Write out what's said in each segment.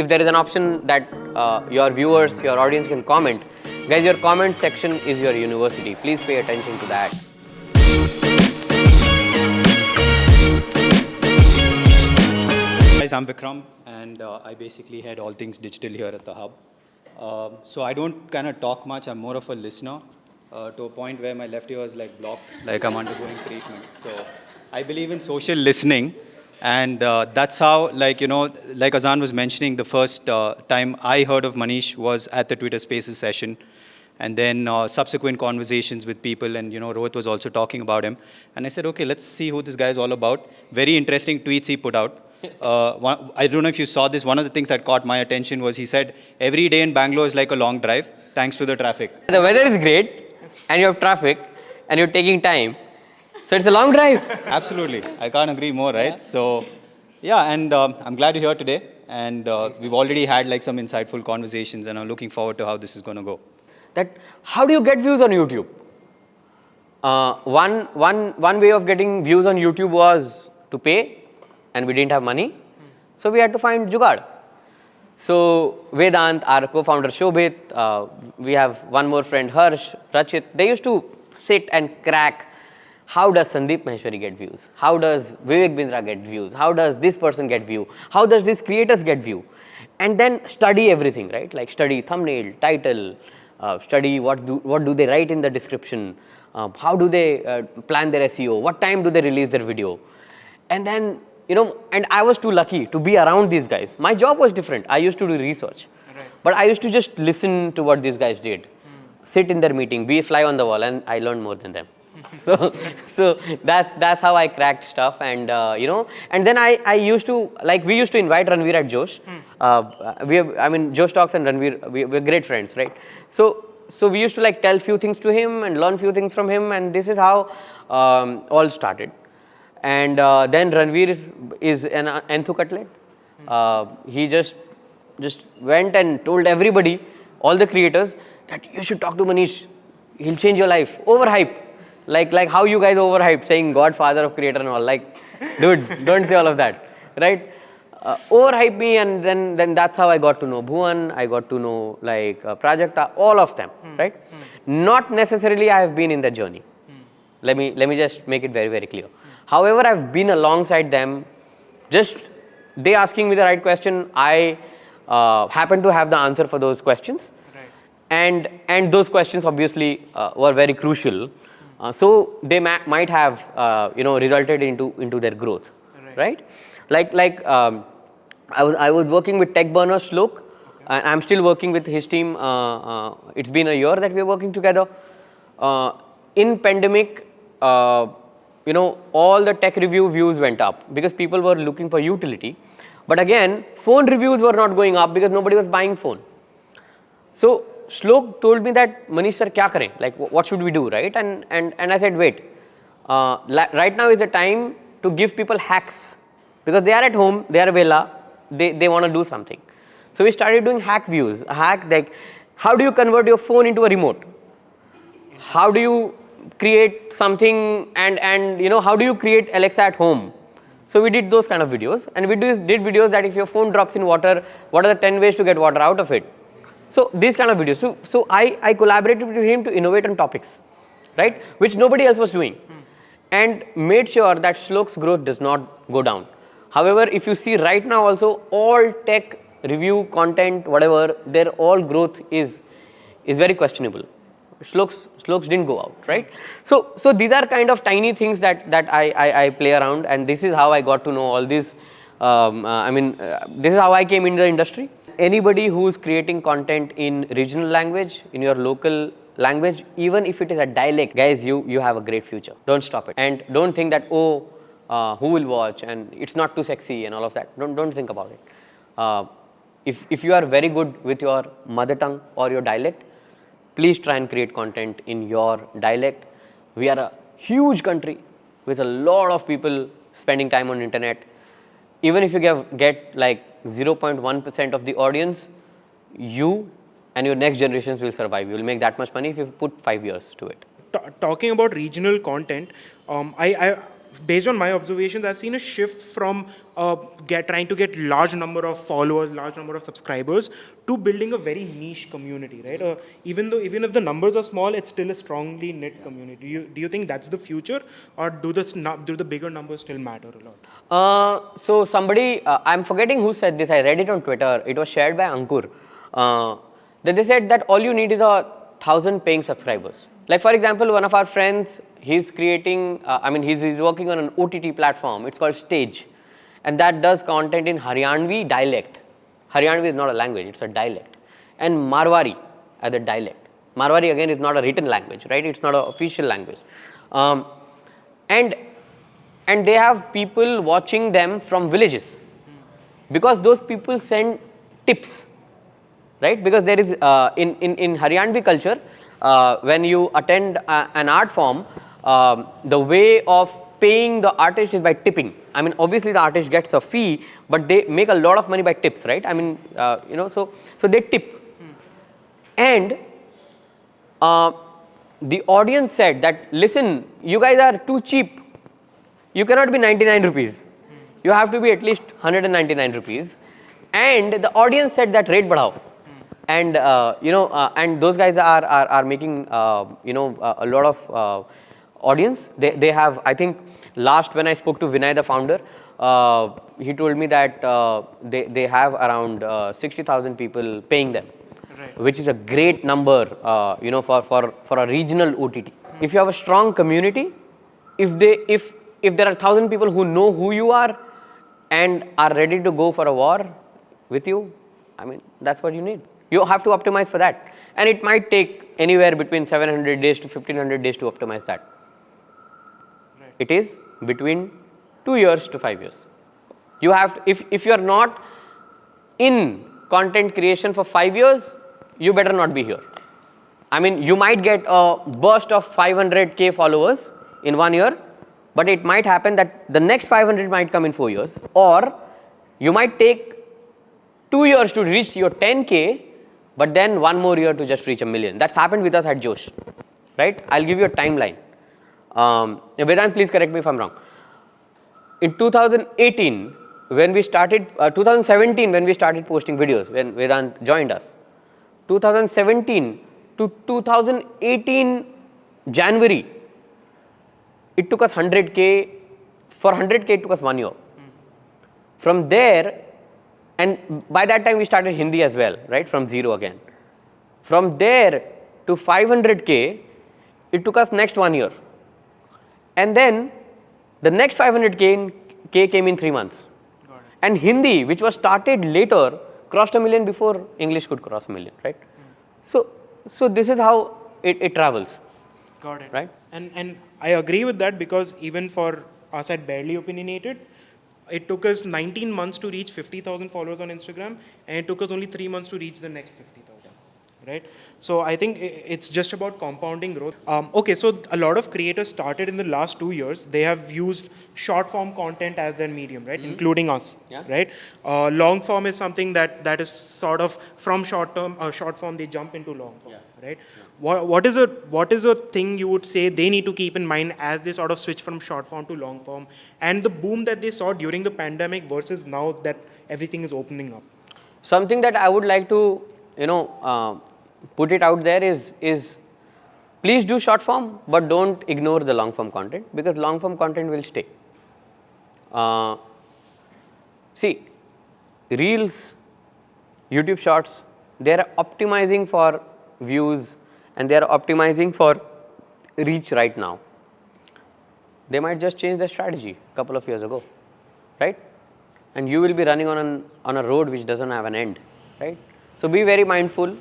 if there is an option that your viewers, your audience can comment, guys, your comment section is your university. Please pay attention to that. Guys, I'm Vikram, and I basically head all things digital here at the Hub. So I don't kind of talk much. I'm more of a listener to a point where my left ear is like blocked, like I'm undergoing treatment. So I believe in social listening, and that's how, like Azan was mentioning, the first time I heard of Manish was at the Twitter Spaces session. And then subsequent conversations with people, and Rohit was also talking about him. And I said, okay, let's see who this guy is all about. Very interesting tweets he put out. I don't know if you saw this. One of the things that caught my attention was he said, every day in Bangalore is like a long drive, thanks to the traffic. The weather is great, and you have traffic, and you're taking time. So it's a long drive. Absolutely. I can't agree more, right? Yeah. So, yeah, and I'm glad you're here today. And we've already had like some insightful conversations, and I'm looking forward to how this is going to go. That how do you get views on YouTube? One way of getting views on YouTube was to pay, and we didn't have money, so we had to find jugaad. So Vedant, our co-founder Shobhit, we have one more friend Harsh, Rachit. They used to sit and crack. How does Sandeep Maheshwari get views? How does Vivek Bindra get views? How does this person get view? How does this creators get view? And then study everything, right? Like study thumbnail, title. Study what do they write in the description, how do they plan their SEO, what time do they release their video, and then and I was too lucky to be around these guys. My job was different. I used to do research, but I used to just listen to what these guys did, sit in their meeting, be a fly on the wall, and I learned more than them. so that's how I cracked stuff, and and then I used to, like, we used to invite Ranveer at Josh. Josh Talks and Ranveer, we're great friends, right? So we used to like tell few things to him and learn few things from him, and this is how all started. And then Ranveer is an Enthu Cutlet. He just went and told everybody, all the creators, that you should talk to Manish. He'll change your life. Overhype. Like how you guys overhype, saying Godfather of creator and all. Like, dude, don't say all of that, right? Overhype me, and then that's how I got to know Bhuvan. I got to know like Prajakta, all of them, right? Not necessarily I have been in that journey. Let me just make it very, very clear. However, I've been alongside them. Just they asking me the right question, I happen to have the answer for those questions, right. And those questions obviously were very crucial. So they might have resulted into their growth, right? Like I was working with Tech Burner Shlok, and I'm still working with his team. It's been a year that we're working together. In pandemic, all the tech review views went up because people were looking for utility. But again, phone reviews were not going up because nobody was buying phone. So Shlok told me that, Manish sir, kya kare? Like, what should we do, right? And I said, wait, right now is the time to give people hacks, because they are at home, they are vela, they want to do something. So we started doing hack views. A hack like, how do you convert your phone into a remote? How do you create something, and how do you create Alexa at home? So we did those kind of videos, and we did videos that if your phone drops in water, what are the 10 ways to get water out of it? So these kind of videos. So I collaborated with him to innovate on topics, right, which nobody else was doing, and made sure that Shlok's growth does not go down. However, if you see right now also, all tech review content, whatever, their all growth is very questionable. Shlok's didn't go out, right? So these are kind of tiny things that I play around, and this is how I got to know all this. This is how I came into the industry. Anybody who's creating content in regional language, in your local language, even if it is a dialect, guys, you have a great future. Don't stop it, and don't think that who will watch and it's not too sexy and all of that. Don't think about it. If you are very good with your mother tongue or your dialect, please try and create content in your dialect. We are a huge country with a lot of people spending time on internet. Even if you get like 0.1% of the audience, you and your next generations will survive. You will make that much money if you put 5 years to it. Talking about regional content, based on my observations, I've seen a shift from trying to get large number of followers, large number of subscribers, to building a very niche community, right? Even if the numbers are small, it's still a strongly knit community. Do you think that's the future, or do the bigger numbers still matter a lot? So somebody, I'm forgetting who said this. I read it on Twitter. It was shared by Ankur. That they said that all you need is 1,000 paying subscribers. Like for example, one of our friends, he's creating, he's working on an OTT platform. It's called Stage, and that does content in Haryanvi dialect. Haryanvi is not a language; it's a dialect, and Marwari as a dialect. Marwari again is not a written language, right? It's not an official language, and they have people watching them from villages, because those people send tips, right? Because there is in Haryanvi culture, when you attend an art form, the way of paying the artist is by tipping. I mean, obviously the artist gets a fee, but they make a lot of money by tips, right? I mean, so they tip. And the audience said that, listen, you guys are too cheap. You cannot be 99 rupees. You have to be at least 199 rupees. And the audience said that rate badhao. And and those guys are making a lot of audience. They have, I think, last when I spoke to Vinay, the founder, he told me that they have around 60,000 people paying them, right, which is a great number, for a regional OTT. If you have a strong community, if there are 1,000 people who know who you are and are ready to go for a war with you, I mean, that's what you need. You have to optimize for that, and it might take anywhere between 700 days to 1500 days to optimize that. Right. It is between 2 years to 5 years. You have to, if you are not in content creation for 5 years, you better not be here. I mean, you might get a burst of 500k followers in 1 year, but it might happen that the next 500 might come in 4 years, or you might take 2 years to reach your 10k, but then 1 more year to just reach 1 million. That's happened with us at Josh, right? I'll give you a timeline. Vedant, please correct me if I'm wrong. In 2018, when we started, 2017, when we started posting videos, when Vedant joined us, 2017 to 2018 January, it took us 100k. For 100k, it took us 1 year. From there, and by that time we started Hindi as well, right, from zero again. From there to 500k, it took us next 1 year. And then the next 500k came in 3 months. And Hindi, which was started later, crossed 1 million before English could cross 1 million, right? So this is how it travels. Got it. Right? And I agree with that, because even for us at Barely Opinionated, it took us 19 months to reach 50,000 followers on Instagram, and it took us only 3 months to reach the next 50,000, right? So I think it's just about compounding growth. Okay, so a lot of creators started in the last 2 years. They have used short form content as their medium, right? Mm-hmm. Including us, yeah, right? Long form is something that is sort of from short form, they jump into long form, yeah, right? Yeah. What is a thing you would say they need to keep in mind as they sort of switch from short form to long form, and the boom that they saw during the pandemic versus now that everything is opening up? Something that I would like to, put it out there is please do short form, but don't ignore the long form content, because long form content will stay. See, Reels, YouTube Shorts, they are optimizing for views and they are optimizing for reach right now. They might just change their strategy a couple of years ago, right? And you will be running on a road which doesn't have an end, right? So be very mindful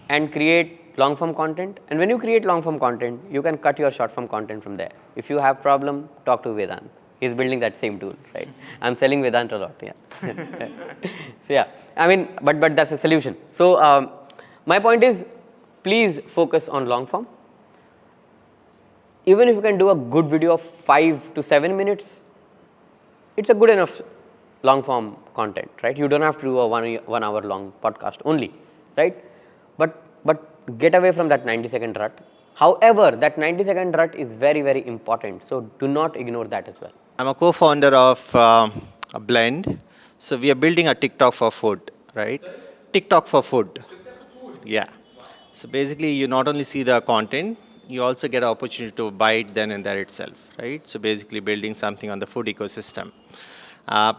and create long form content. And when you create long form content, you can cut your short form content from there. If you have problem, talk to Vedant. He's building that same tool, right? I'm selling Vedant a lot, yeah. So yeah, I mean, but that's a solution. So my point is, please focus on long form. Even if you can do a good video of 5 to 7 minutes, it's a good enough long form content, right? You don't have to do a 1 hour long podcast only, right? But get away from that 90-second rut However, that 90-second rut is very, very important. So do not ignore that as well. I'm a co-founder of a Blend. So we are building a TikTok for food, right? TikTok for food. Yeah. So basically, you not only see the content, you also get an opportunity to buy it then and there itself, right? So basically, building something on the food ecosystem. I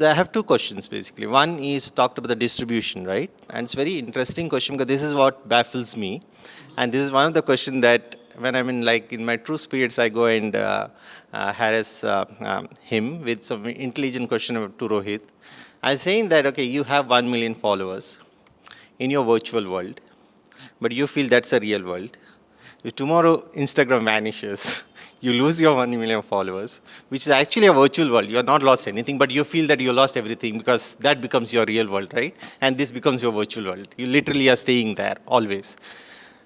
have two questions basically. One is talked about the distribution, right? And it's a very interesting question because this is what baffles me, and this is one of the questions that when I'm in my true spirits, I go and harass him with some intelligent question to Rohit. I was saying that okay, you have 1 million followers in your virtual world, but you feel that's a real world. If tomorrow Instagram vanishes, you lose your 1 million followers, which is actually a virtual world. You have not lost anything, but you feel that you lost everything because that becomes your real world, right? And this becomes your virtual world. You literally are staying there always.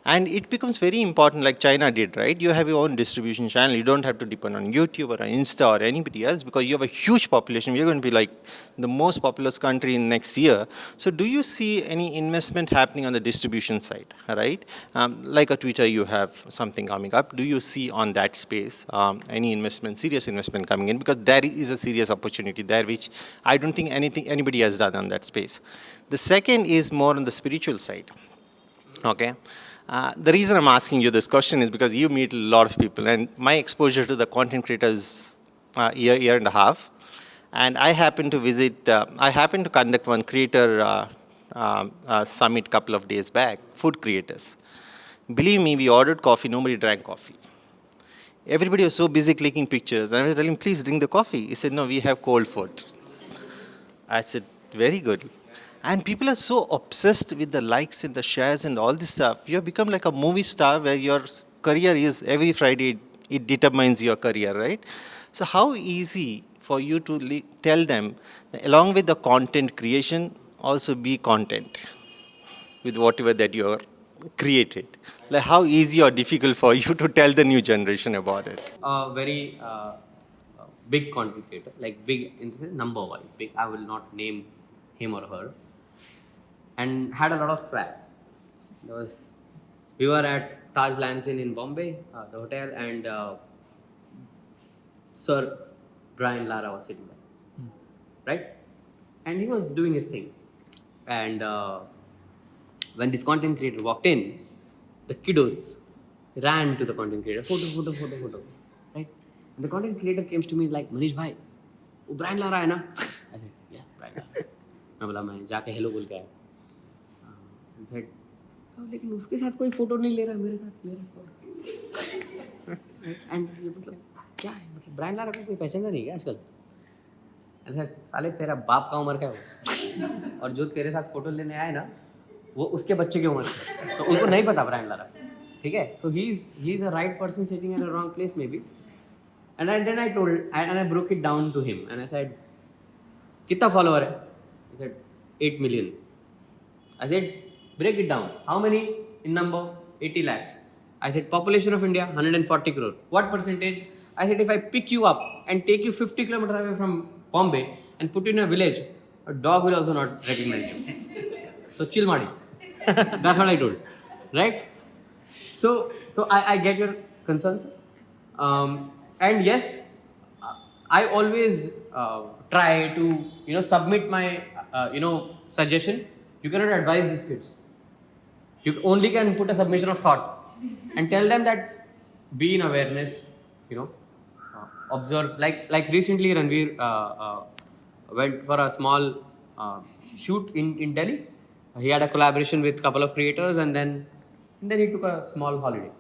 And it becomes very important like China did, right? You have your own distribution channel. You don't have to depend on YouTube or Insta or anybody else because you have a huge population. We're going to be like the most populous country in next year. So do you see any investment happening on the distribution side, right? Like a Twitter, you have something coming up. Do you see on that space any investment, serious investment coming in? Because there is a serious opportunity there, which I don't think anybody has done on that space. The second is more on the spiritual side, okay? The reason I'm asking you this question is because you meet a lot of people, and my exposure to the content creators year and a half, and I happened to conduct one creator summit couple of days back, food creators. Believe me, we ordered coffee, nobody drank coffee. Everybody was so busy clicking pictures, and I was telling him, please drink the coffee. He said, no, we have cold food. I said, very good. And people are so obsessed with the likes and the shares and all this stuff. You have become like a movie star where your career is every Friday, it determines your career, right? So how easy for you to tell them, that along with the content creation, also be content with whatever that you are created. Like how easy or difficult for you to tell the new generation about it? Very big content creator, like big in the sense number-wise. Big. I will not name him or her. And had a lot of swag. We were at Taj Lansing in Bombay, the hotel, and Sir Brian Lara was sitting there, right? And he was doing his thing. And when this content creator walked in, the kiddos ran to the content creator, photo, right? And the content creator came to me like, Manish bhai, वो Brian Lara है ना? I said, yeah, Brian Lara. मैं बोला मैं जाके hello बोल के आया. I said, लेकिन उसके साथ कोई फोटो नहीं ले रहा मेरे साथ ले रहा एंड मतलब क्या है मतलब ब्रांड लारा को कोई पहचानता नहीं क्या आजकल. अरे साले तेरा बाप का उम्र क्या है और जो तेरे साथ फोटो लेने आए ना वो उसके बच्चे की उम्र है तो उनको नहीं पता ब्रांड लारा. ठीक है. So he is a right person sitting in a wrong place maybe. And then I broke it down to him and I said कितना फॉलोअर है. He said 8 million. I said, break it down. How many in number? 80 lakhs. I said, population of India, 140 crore. What percentage? I said, if I pick you up and take you 50 kilometers away from Bombay and put you in a village, a dog will also not recognize you. So chill, Madi. That's what I told. Right? So I get your concerns. And yes, I always try to, submit my, suggestion. You cannot advise these kids. You only can put a submission of thought and tell them that be in awareness, observe. Like recently Ranveer went for a small shoot in Delhi. He had a collaboration with a couple of creators and then he took a small holiday.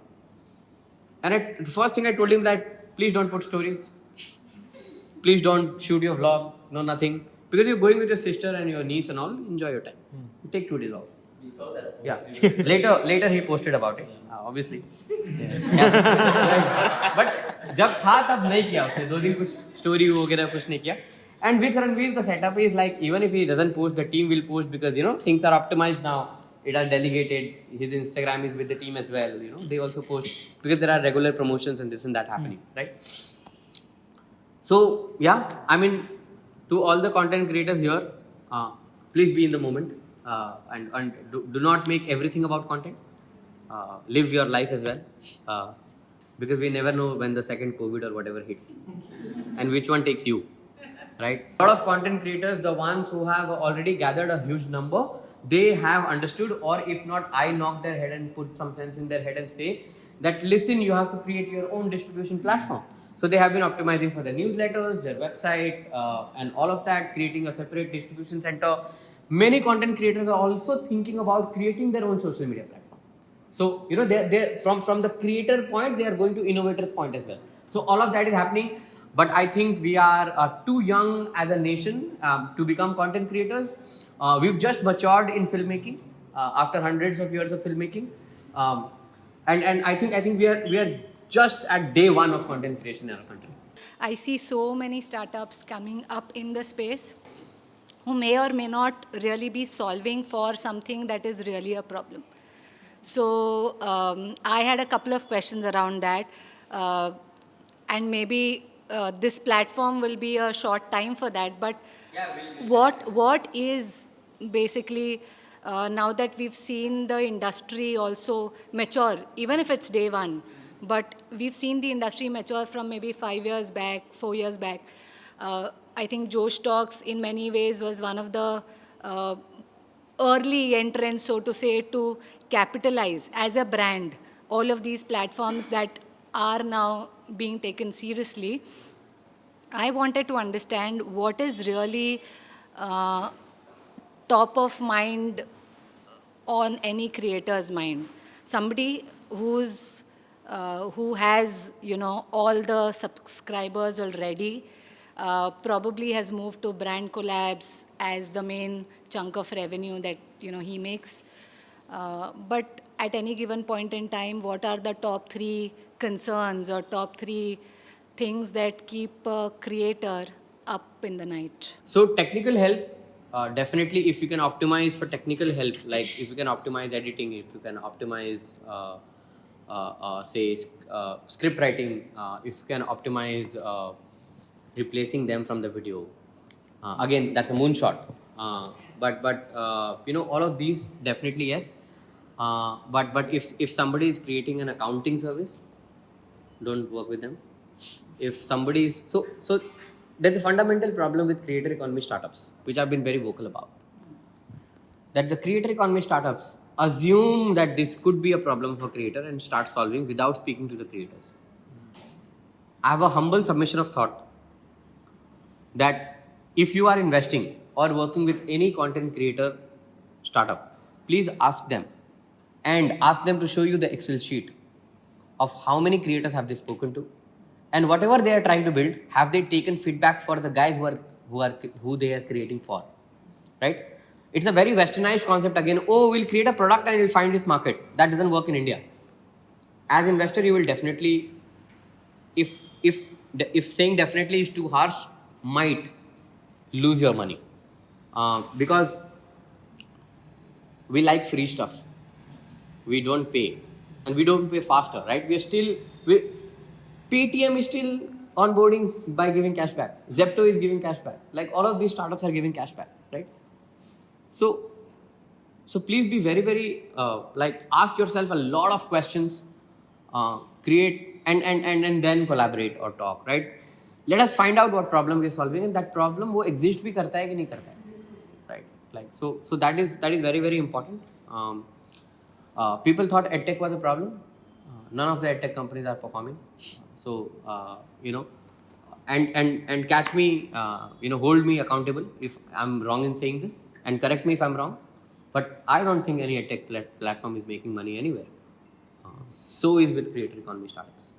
And the first thing I told him that please don't put stories. Please don't shoot your vlog, no nothing. Because you're going with your sister and your niece and all, enjoy your time. You take 2 days off. We saw that. Yeah. Later he posted about it, obviously. Yeah. But जब था तब नहीं किया उसने 2 दिन कुछ story वगैरह कुछ नहीं किया. And with Ranveer the setup is like even if he doesn't post, the team will post because things are optimized now. It are delegated. His Instagram is with the team as well. They also post because there are regular promotions and this and that happening, right? So yeah, I mean. To all the content creators here, please be in the moment and do not make everything about content. live your life as well. Because we never know when the second COVID or whatever hits and which one takes you, right? A lot of content creators, the ones who have already gathered a huge number, they have understood, or if not, I knock their head and put some sense in their head and say that listen, you have to create your own distribution platform. So they have been optimizing for their newsletters, their website, and all of that, creating a separate distribution center. Many content creators are also thinking about creating their own social media platform. So, you know, they're from the creator point, they are going to innovator's point as well. So all of that is happening. But I think we are too young as a nation to become content creators. We've just matured in filmmaking after hundreds of years of filmmaking. And I think we are just at day one of content creation in our country. I see so many startups coming up in the space who may or may not really be solving for something that is really a problem. So I had a couple of questions around that, and maybe this platform will be a short time for that. But what is basically now that we've seen the industry also mature, even if it's day one, but we've seen the industry mature from maybe 5 years back, 4 years back. I think Josh Talks in many ways was one of the early entrants, so to say, to capitalize as a brand all of these platforms that are now being taken seriously. I wanted to understand what is really top of mind on any creator's mind. Somebody who has, you know, all the subscribers already, probably has moved to brand collabs as the main chunk of revenue that, you know, he makes. But at any given point in time, what are the top 3 concerns or top 3 things that keep a creator up in the night? So technical help, definitely if you can optimize for technical help, like if you can optimize editing, if you can optimize, script writing, if you can optimize replacing them from the video. Again, that's a moonshot. But you know, all of these definitely yes. But if somebody is creating an accounting service, don't work with them. If somebody is so there's a fundamental problem with creator economy startups, which I've been very vocal about. That the creator economy startups assume that this could be a problem for creator and start solving without speaking to the creators. I have a humble submission of thought that if you are investing or working with any content creator startup, please ask them and ask them to show you the Excel sheet of how many creators have they spoken to, and whatever they are trying to build, have they taken feedback for the guys who they are creating for, right? It's a very westernized concept again. Oh, we'll create a product and we'll find this market. That doesn't work in India. As an investor, you will definitely, if saying definitely is too harsh, might lose your money, because we like free stuff. We don't pay, and we don't pay faster, right? Paytm is still onboarding by giving cashback. Zepto is giving cashback. Like all of these startups are giving cashback, right? So please be very, very ask yourself a lot of questions, create and then collaborate or talk, right? Let us find out what problem we are solving, and that problem wo exist bhi karta hai ki nahi karta hai, right? Like so that is very, very important. People thought edtech was a problem. None of the edtech companies are performing. So you know, and catch me, hold me accountable if I'm wrong in saying this, and correct me if I'm wrong. But I don't think any edtech platform is making money anywhere. So is with creator economy startups.